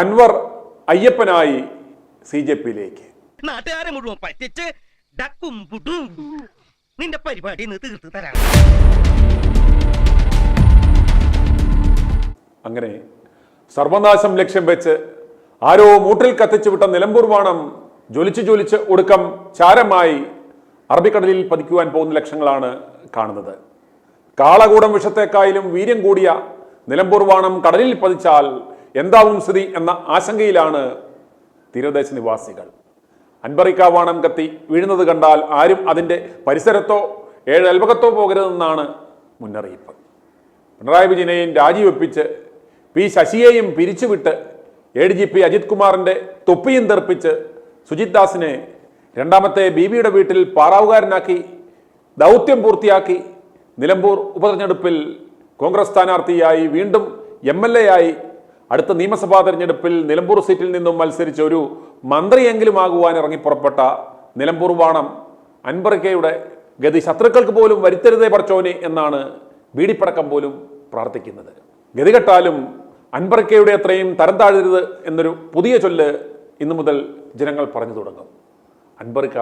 അൻവർ അയ്യപ്പനായി CJP-യിലേക്ക്. നാട്ടുകാരെ മുഴുവൻ പറ്റിച്ച് ഡക്കും പുട്ടും നിന്റെ പരിപാടി തീർത്ത് തരാം. അങ്ങനെ സർവനാശം ലക്ഷ്യം വെച്ച് ആരോ മൂട്ടിൽ കത്തിച്ചു വിട്ട നിലമ്പൂർ വാണം ജ്വലിച്ച് ഒടുക്കം ചാരമായി അറബിക്കടലിൽ പതിക്കുവാൻ പോകുന്ന ലക്ഷങ്ങളാണ് കാണുന്നത്. കാളകൂടം വിഷത്തേക്കായാലും വീര്യം കൂടിയ നിലമ്പൂർ വാണം കടലിൽ പതിച്ചാൽ എന്താവും സ്ഥിതി എന്ന ആശങ്കയിലാണ് തീരദേശ നിവാസികൾ. അൻപറിക്ക വാണം കത്തി വീഴുന്നത് കണ്ടാൽ ആരും അതിൻ്റെ പരിസരത്തോ അയൽപക്കത്തോ പോകരുതെന്നാണ് മുന്നറിയിപ്പ്. പിണറായി വിജയനെയും രാജിവെപ്പിച്ച് ശശിയെയും പിരിച്ചുവിട്ട് ADGP അജിത് കുമാറിൻ്റെ തൊപ്പിയും തെറിപ്പിച്ച് സുജിത് ദാസിനെ രണ്ടാമത്തെ ബീബിയുടെ വീട്ടിൽ പാറാവുകാരനാക്കി ദൗത്യം പൂർത്തിയാക്കി നിലമ്പൂർ ഉപതെരഞ്ഞെടുപ്പിൽ കോൺഗ്രസ് സ്ഥാനാർത്ഥിയായി വീണ്ടും MLA ആയി അടുത്ത നിയമസഭാ തെരഞ്ഞെടുപ്പിൽ നിലമ്പൂർ സീറ്റിൽ നിന്നും മത്സരിച്ച് ഒരു മന്ത്രിയെങ്കിലും ആകുവാൻ ഇറങ്ങി പുറപ്പെട്ട നിലമ്പൂർ വാണം അൻപറിക്കയുടെ ഗതി ശത്രുക്കൾക്ക് പോലും വരുത്തരുതേ പടച്ചോനെ എന്നാണ് ബീഡിപ്പടക്കം പോലും പ്രാർത്ഥിക്കുന്നത്. ഗതികെട്ടാലും അൻപറിക്കയുടെ അത്രയും തരം താഴരുത് എന്നൊരു പുതിയ ചൊല്ല് ഇന്നു മുതൽ ജനങ്ങൾ പറഞ്ഞു തുടങ്ങും. അൻപറിക്ക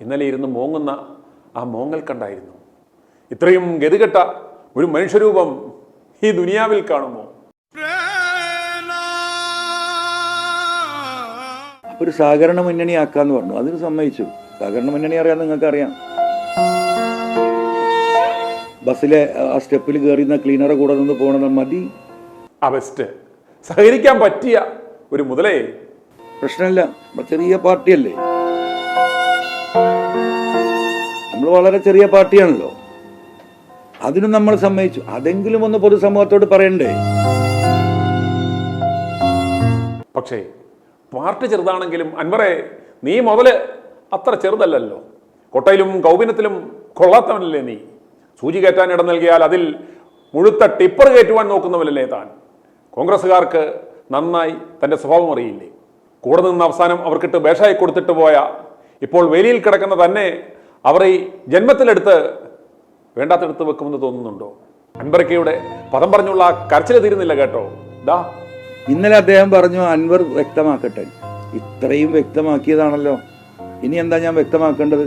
ഇന്നലെ ഇരുന്ന് മോങ്ങുന്ന ആ മോങ്ങൽ കണ്ടായിരുന്നു ഇത്രയും ഗതികെട്ട ഒരു മനുഷ്യരൂപം ഈ ദുനിയാവിൽ കാണുമോ? ഒരു സഹകരണ മുന്നണി ആക്കാന്ന് പറഞ്ഞു, അതിന് സമ്മതിച്ചു. സഹകരണ മുന്നണി അറിയാൻ നിങ്ങൾക്ക് അറിയാം. ബസ്സിലെ ആ സ്റ്റെപ്പിൽ കയറിയുന്ന ക്ലീനറെ കൂടെ നിന്ന് പോകണമെന്ന് മതി. ബെസ്റ്റ് സഹകരിക്കാൻ പറ്റിയ ഒരു മുതലേ പ്രശ്നമില്ല. ചെറിയ പാർട്ടിയല്ലേ, നമ്മൾ വളരെ ചെറിയ പാർട്ടിയാണല്ലോ, അതിനും നമ്മൾ സമ്മതിച്ചു. അതെങ്കിലും ഒന്ന് പൊതുസമൂഹത്തോട് പറയണ്ടേ? പക്ഷേ പാർട്ടി ചെറുതാണെങ്കിലും അൻവറെ നീ മുതല് അത്ര ചെറുതല്ലല്ലോ. കൊട്ടയിലും കൗപിനത്തിലും കൊള്ളാത്തവനല്ലേ നീ? സൂചി കയറ്റാൻ ഇടം നൽകിയാൽ അതിൽ മുഴുത്ത ടിപ്പർ കയറ്റുവാൻ നോക്കുന്നവനല്ലേ താൻ? കോൺഗ്രസ്സുകാർക്ക് നന്നായി തൻ്റെ സ്വഭാവം അറിയില്ലേ? കൂടെ നിന്ന് അവസാനം അവർക്കിട്ട് ബേഷായി കൊടുത്തിട്ട് പോയ ഇപ്പോൾ വേലിയിൽ കിടക്കുന്ന തന്നെ അവർ ഈ ജന്മത്തിലെടുത്ത് വേണ്ടാത്തെടുത്ത് വെക്കുമെന്ന് തോന്നുന്നുണ്ടോ? അൻവറിക്കയുടെ പദം പറഞ്ഞുള്ള കരച്ചിൽ തീരുന്നില്ല കേട്ടോ. ഇന്നലെ അദ്ദേഹം പറഞ്ഞു അൻവർ വ്യക്തമാക്കട്ടെ. ഇത്രയും വ്യക്തമാക്കിയതാണല്ലോ, ഇനി എന്താ ഞാൻ വ്യക്തമാക്കേണ്ടത്?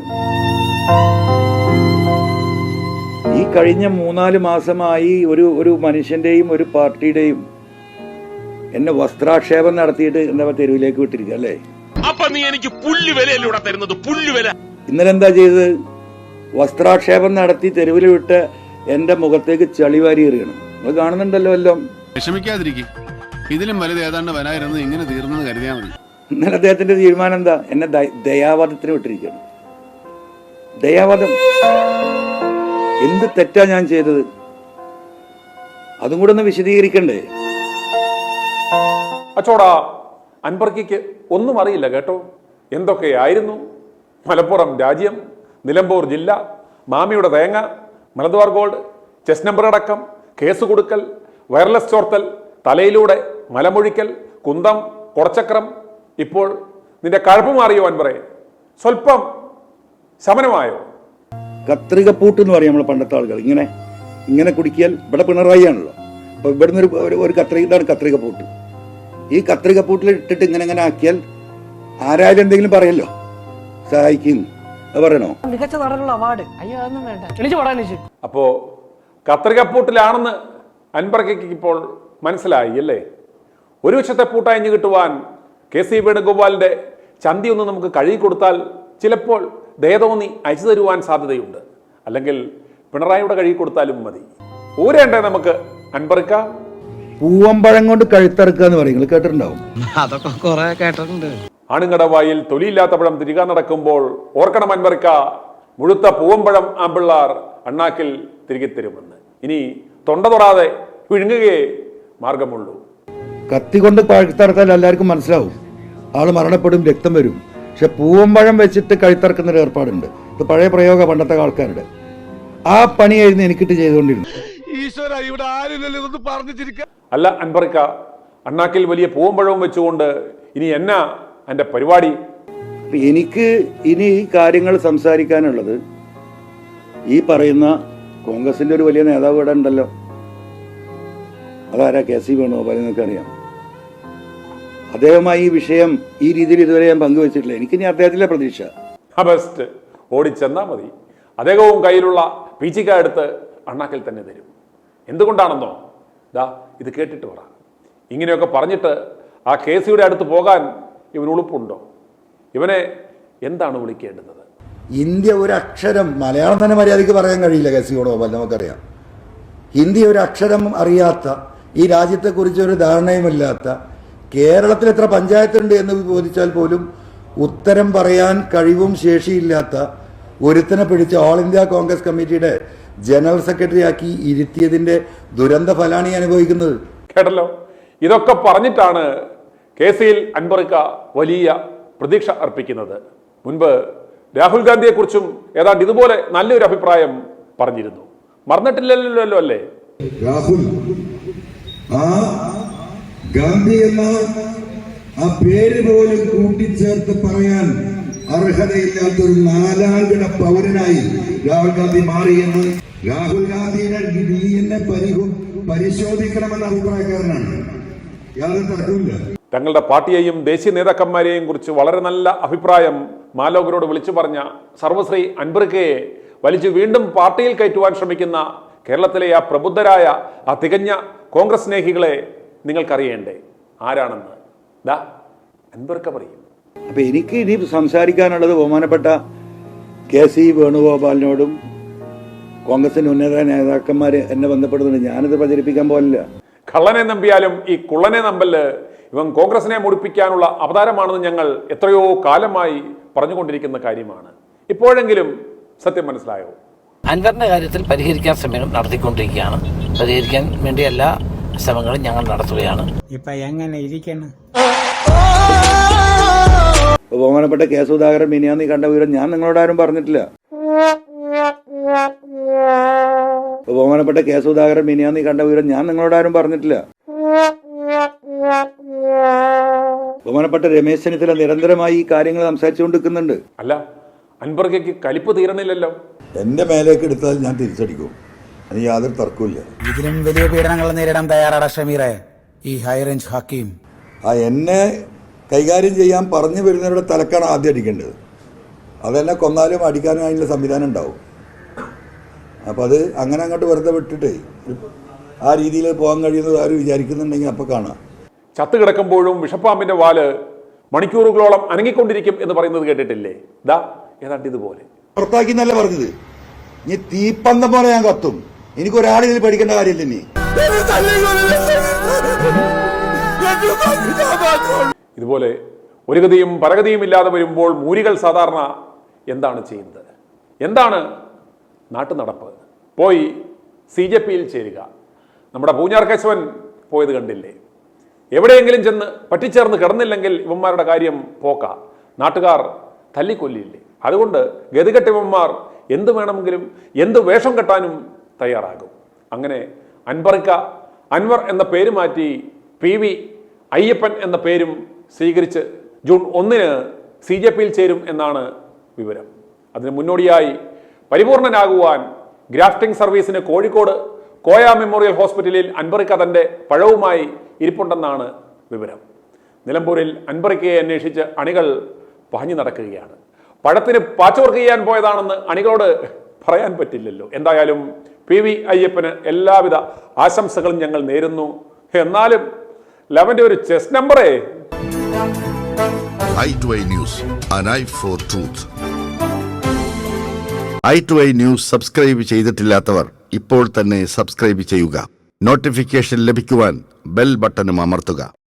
ഈ കഴിഞ്ഞ 3-4 മാസമായി ഒരു മനുഷ്യന്റെയും ഒരു പാർട്ടിയുടെയും എന്നെ വസ്ത്രാക്ഷേപം നടത്തിയിട്ട് എന്താ തെരുവിലേക്ക് വിട്ടിരിക്കുക അല്ലേ? ഇന്നലെ എന്താ ചെയ്തത്? വസ്ത്രാക്ഷേപം നടത്തി തെരുവിൽ വിട്ട് എന്റെ മുഖത്തേക്ക് ചളിവാരി എറിയണം. നിങ്ങൾ കാണുന്നുണ്ടല്ലോ എല്ലാം. വിഷമിക്കാതിരിക്കും, ഇതിലും വലുത് ഏതാണ്ട് വരായിരുന്നു, ഇങ്ങനെ തീർന്നെന്ന് കരുതിയാൽ മതി. ഇന്നലെ അദ്ദേഹത്തിന്റെ തീരുമാനം എന്താ? എന്നെ ദയാവാദത്തിന് വിട്ടിരിക്കുകയാണ്. ദയാവാദം എന്ത് തെറ്റാ ഞാൻ ചെയ്തത്? അതും കൂടെ ഒന്ന് വിശദീകരിക്കണ്ടേ? അച്ചോടാ, അൻപർക്കിക്ക് ഒന്നും അറിയില്ല കേട്ടോ. എന്തൊക്കെയായിരുന്നു മലപ്പുറം രാജ്യം, നിലമ്പൂർ ജില്ല, മാമിയുടെ തേങ്ങ, മലബാർ ഗോൾഡ്, ചെസ് നമ്പർ അടക്കം, കേസ് കൊടുക്കൽ, വയർലെസ് ചോർത്തൽ, തലയിലൂടെ മലമൊഴിക്കൽ, കുന്തം, കൊടച്ചക്രം. ഇപ്പോൾ നിന്റെ കഴപ്പ് മാറിയോ അൻവറെ? സ്വല്പം ശമനമായോ? കത്രികപ്പൂട്ട് എന്ന് പറയും നമ്മളെ പണ്ടത്തെ ആളുകൾ. ഇങ്ങനെ കുടിക്കിയാൽ ഇവിടെ പിണറായി ആണല്ലോ, അപ്പൊ ഇവിടുന്ന് ഒരു ഇതാണ് കത്രികപ്പൂട്ട്. ഈ കത്രികപ്പൂട്ടിൽ ഇട്ടിട്ട് ഇങ്ങനെ ആക്കിയാൽ ആരായാലും എന്തെങ്കിലും പറയല്ലോ, സഹായിക്കും. അത് പറയണോ? മികച്ച നടനുള്ള അവാർഡ് അപ്പോ കത്രികപ്പൂട്ടിലാണെന്ന് അൻപർക്കയ്ക്ക് ഇപ്പോൾ മനസ്സിലായി അല്ലേ? ഒരു വശത്തെ പൂട്ടയഞ്ഞു കിട്ടുവാൻ KC വേണുഗോപാലിന്റെ ചന്തി ഒന്ന് നമുക്ക് കഴുകി കൊടുത്താൽ ചിലപ്പോൾ ദയതോന്നി അയച്ചു തരുവാൻ സാധ്യതയുണ്ട്. അല്ലെങ്കിൽ പിണറായിയുടെ കഴുകി കൊടുത്താലും മതി. ഊരേണ്ടേ നമുക്ക് അൻപർക്ക? പൂവമ്പഴം കൊണ്ട് കഴുത്തറക്കുക എന്ന് പറയും, കേട്ടിട്ടുണ്ടാവും. അതൊക്കെ കുറെ കേട്ടിട്ടുണ്ട്. ആണുങ്ങടവായിൽ തൊലിയില്ലാത്ത പഴം തിരികാൻ നടക്കുമ്പോൾ ഓർക്കണം അൻപർക്ക, മുഴുത്ത പൂവമ്പഴം ആമ്പിള്ളാർ അണ്ണാക്കിൽ തിരികെ തരുമെന്ന്. ഇനി തൊണ്ട തൊടാതെ വിഴുങ്ങുകയെ മാർഗമുള്ളൂ. കത്തി കൊണ്ട് കഴുത്തറത്താൽ എല്ലാവർക്കും മനസ്സിലാവും, ആള് മരണപ്പെടും, രക്തം വരും. പക്ഷെ പൂവമ്പഴം വെച്ചിട്ട് കഴുത്തറക്കുന്ന ഒരു ഏർപ്പാടുണ്ട്. ഇത് പഴയ പ്രയോഗ പണ്ടത്തെ ആൾക്കാരുടെ. ആ പണിയായിരുന്നു എനിക്കിട്ട് ചെയ്തുകൊണ്ടിരുന്നു. അല്ല അൻപർക്ക, അണ്ണാക്കിൽ വലിയ പൂവമ്പഴവും വെച്ചുകൊണ്ട് ഇനി എന്നാ എൻ്റെ പരിപാടി? എനിക്ക് ഇനി ഈ കാര്യങ്ങൾ സംസാരിക്കാനുള്ളത് ഈ പറയുന്ന കോൺഗ്രസിന്റെ ഒരു വലിയ നേതാവ് ഇവിടെ ഉണ്ടല്ലോ, അതാരാ? KC വേണുഗോപാൽ. എന്നൊക്കെ അറിയാം. അദ്ദേഹവുമായി ഈ വിഷയം ഈ രീതിയിൽ ഇതുവരെ ഞാൻ പങ്കുവച്ചിട്ടില്ല. എനിക്കിനി അദ്ദേഹത്തിലെ പ്രതീക്ഷ. ബെസ്റ്റ് ഓടിച്ചെന്നാൽ മതി. അദ്ദേഹവും കയ്യിലുള്ള പീച്ചിക്ക എടുത്ത് അണ്ണാക്കിൽ തന്നെ തരും. എന്തുകൊണ്ടാണെന്നോ, ദാ ഇത് കേട്ടിട്ട് പറ. ഇങ്ങനെയൊക്കെ പറഞ്ഞിട്ട് ആ കേസിയുടെ അടുത്ത് പോകാൻ ഇവന് ഉളുപ്പുണ്ടോ? ഇവനെ എന്താണ് വിളിക്കേണ്ടുന്നത്? ഇന്ത്യ ഒരു അക്ഷരം, മലയാളം തന്നെ മര്യാദയ്ക്ക് പറയാൻ കഴിയില്ല കേസി വേണുഗോപാൽ, നമുക്കറിയാം. ഹിന്ദി ഒരു അക്ഷരം അറിയാത്ത, ഈ രാജ്യത്തെക്കുറിച്ച് ഒരു ധാരണയുമില്ലാത്ത, കേരളത്തിൽ എത്ര പഞ്ചായത്തുണ്ട് എന്ന് ചോദിച്ചാൽ പോലും ഉത്തരം പറയാൻ കഴിവും ശേഷിയില്ലാത്ത ഒരുത്തനെ പിടിച്ച് ഓൾ ഇന്ത്യ കോൺഗ്രസ് കമ്മിറ്റിയുടെ ജനറൽ സെക്രട്ടറി ആക്കി ഇരുത്തിയതിന്റെ ദുരന്ത ഫലമാണ് ഈ അനുഭവിക്കുന്നത്. കേട്ടല്ലോ, ഇതൊക്കെ പറഞ്ഞിട്ടാണ് കേസിയിൽ അൻവറിക്ക വലിയ പ്രതീക്ഷ അർപ്പിക്കുന്നത്. മുൻപ് രാഹുൽ ഗാന്ധിയെക്കുറിച്ചും ഏതാണ്ട് ഇതുപോലെ നല്ലൊരു അഭിപ്രായം പറഞ്ഞിരുന്നു. മറന്നിട്ടില്ലല്ലോ അല്ലേ? രാഹുൽ ആ ഗാന്ധി എന്ന ആ പേര് പോലും കൂട്ടിച്ചേർത്ത് പറയാൻ അർഹതയില്ലാത്തൊരു നാലാംകിട പൗരനായി രാഹുൽ ഗാന്ധി മാറിയെന്ന് രാഹുൽ ഗാന്ധിയുടെ എന്നെ പരിശോധിക്കണമെന്ന അഭിപ്രായക്കാരനാണ്. യാതൊരു തർക്കമില്ല. തങ്ങളുടെ പാർട്ടിയെയും ദേശീയ നേതാക്കന്മാരെയും കുറിച്ച് വളരെ നല്ല അഭിപ്രായം മാലോകരോട് വിളിച്ചു പറഞ്ഞ സർവശ്രീ അൻവറിക്കയെ വലിച്ചു വീണ്ടും പാർട്ടിയിൽ കയറ്റുവാൻ ശ്രമിക്കുന്ന കേരളത്തിലെ ആ പ്രബുദ്ധരായ ആ തികഞ്ഞ കോൺഗ്രസ് സ്നേഹികളെ നിങ്ങൾക്കറിയേണ്ടേ ആരാണെന്ന്? ദാ അൻവറിക്ക പറയും. അപ്പൊ എനിക്ക് ഇനി സംസാരിക്കാനുള്ളത് ബഹുമാനപ്പെട്ട കെ.സി. വേണുഗോപാലിനോടും കോൺഗ്രസിന്റെ ഉന്നത നേതാക്കന്മാർ എന്നെ ബന്ധപ്പെടുന്നുണ്ട്. ഞാനിത് പ്രചരിപ്പിക്കാൻ പോലില്ല. കള്ളനെ നമ്പിയാലും ഈ കുള്ളനെ നമ്പല് ഇവൻ കോൺഗ്രസിനെ മുടിപ്പിക്കാനുള്ള അവതാരമാണെന്ന് ഞങ്ങൾ എത്രയോ കാലമായി പറഞ്ഞുകൊണ്ടിരിക്കുന്ന കാര്യമാണ്. ഇപ്പോഴെങ്കിലും സത്യം മനസ്സിലായോ? അൻവറിന്റെ കാര്യത്തിൽ പരിഹരിക്കാൻ ശ്രമങ്ങൾ നടത്തിക്കൊണ്ടിരിക്കുകയാണ്. പരിഹരിക്കാൻ വേണ്ടി എല്ലാ ശ്രമങ്ങളും ഞങ്ങൾ നടത്തുകയാണ്. ഇപ്പൊ എങ്ങനെ ഇരിക്കണം? ബഹുമാനപ്പെട്ട കെ. സുധാകരൻ മിനിയാന്ന് കണ്ട വിവരം ഞാൻ നിങ്ങളോട് ആരും പറഞ്ഞിട്ടില്ല. ബഹുമാനപ്പെട്ട കെ. സുധാകരൻ മിനിയാന്ന് കണ്ട വിവരം ഞാൻ നിങ്ങളോട് ആരും പറഞ്ഞിട്ടില്ല. ബഹുമാനപ്പെട്ട രമേശ് ചെന്നിത്തല നിരന്തരമായി ഈ കാര്യങ്ങൾ സംസാരിച്ചുകൊണ്ടിരിക്കുന്നുണ്ട്. അല്ല, അൻവർക്കയ്ക്ക് കലിപ്പ് തീരണില്ലല്ലോ. എന്റെ മേലേക്ക് എടുത്താൽ ഞാൻ തിരിച്ചടിക്കും, അത് യാതൊരു തർക്കമില്ല. ഇതിലും വലിയ പീഡനങ്ങൾ നേരിടാൻ തയ്യാറാണ് ഷമീറെ ഈ ഹൈറേഞ്ച് ഹക്കീം. എന്നെ കൈകാര്യം ചെയ്യാൻ പറഞ്ഞു വരുന്നവരുടെ തലക്കാണ് ആദ്യം അടിക്കേണ്ടത്. അതെന്നെ കൊന്നാലും അടിക്കാനും അതിനുള്ള സംവിധാനം ഉണ്ടാവും. അപ്പം അത് അങ്ങനെ അങ്ങോട്ട് വെറുതെ വിട്ടിട്ടേ ആ രീതിയിൽ പോകാൻ കഴിയുന്നത് ആരും വിചാരിക്കുന്നുണ്ടെങ്കിൽ അപ്പം കാണാം. ചത്ത് കിടക്കുമ്പോഴും വിഷപ്പാമ്പിന്റെ വാല് മണിക്കൂറുകളോളം അനങ്ങിക്കൊണ്ടിരിക്കും എന്ന് പറയുന്നത് കേട്ടിട്ടില്ലേ? ദാ ഏതാണ്ട് ഇതുപോലെ പുറത്താക്കി എന്നല്ല പറഞ്ഞത്. ഇനി തീപ്പന്തം പോലെ ഞാൻ കത്തും. എനിക്കൊരാളിൽ പഠിക്കേണ്ട കാര്യമില്ല. ഇനി ഇതുപോലെ ഒരു ഗതിയും പരഗതിയും ഇല്ലാതെ വരുമ്പോൾ മൂരികൾ സാധാരണ എന്താണ് ചെയ്യുന്നത്? എന്താണ് നാട്ടു നടപ്പ്? പോയി CJPയിൽ ചേരുക. നമ്മുടെ പൂഞ്ഞാർ കേശവൻ പോയത് കണ്ടില്ലേ? എവിടെയെങ്കിലും ചെന്ന് പറ്റിച്ചേർന്ന് കിടന്നില്ലെങ്കിൽ ഇവന്മാരുടെ കാര്യം പോക്ക. നാട്ടുകാർ തല്ലിക്കൊല്ലില്ലേ? അതുകൊണ്ട് ഗതികെട്ട ഇവന്മാർ എന്ത് വേണമെങ്കിലും എന്ത് വേഷം കെട്ടാനും തയ്യാറാകും. അങ്ങനെ അൻവർ എന്ന പേര് മാറ്റി PV അയ്യപ്പൻ എന്ന പേരും സ്വീകരിച്ച് ജൂൺ 1 CJPയിൽ ചേരും എന്നാണ് വിവരം. അതിന് മുന്നോടിയായി പരിപൂർണനാകുവാൻ ഗ്രാഫ്റ്റിംഗ് സർവീസിന് കോഴിക്കോട് കോയ മെമ്മോറിയൽ ഹോസ്പിറ്റലിൽ അൻവറിക്ക തന്റെ പഴവുമായി ഇരിപ്പുണ്ടെന്നാണ് വിവരം. നിലമ്പൂരിൽ അൻവറിക്കയെ അന്വേഷിച്ച് അണികൾ പാഞ്ഞു നടക്കുകയാണ്. പഴത്തിന് പാച്ചവർക്ക് ചെയ്യാൻ പോയതാണെന്ന് അണികളോട് പറയാൻ പറ്റില്ലല്ലോ. എന്തായാലും PV അയ്യപ്പന് എല്ലാവിധ ആശംസകളും ഞങ്ങൾ നേരുന്നു. എന്നാലും ലവന്റെ ഒരു ചെസ് നമ്പറേ. i2i News, an eye for truth. i2i News subscribe ചെയ്തിട്ടില്ലാത്തവർ ഇപ്പോൾ തന്നെ സബ്സ്ക്രൈബ് ചെയ്യുക. നോട്ടിഫിക്കേഷൻ ലഭിക്കുവാൻ ബെൽ ബട്ടണും അമർത്തുക.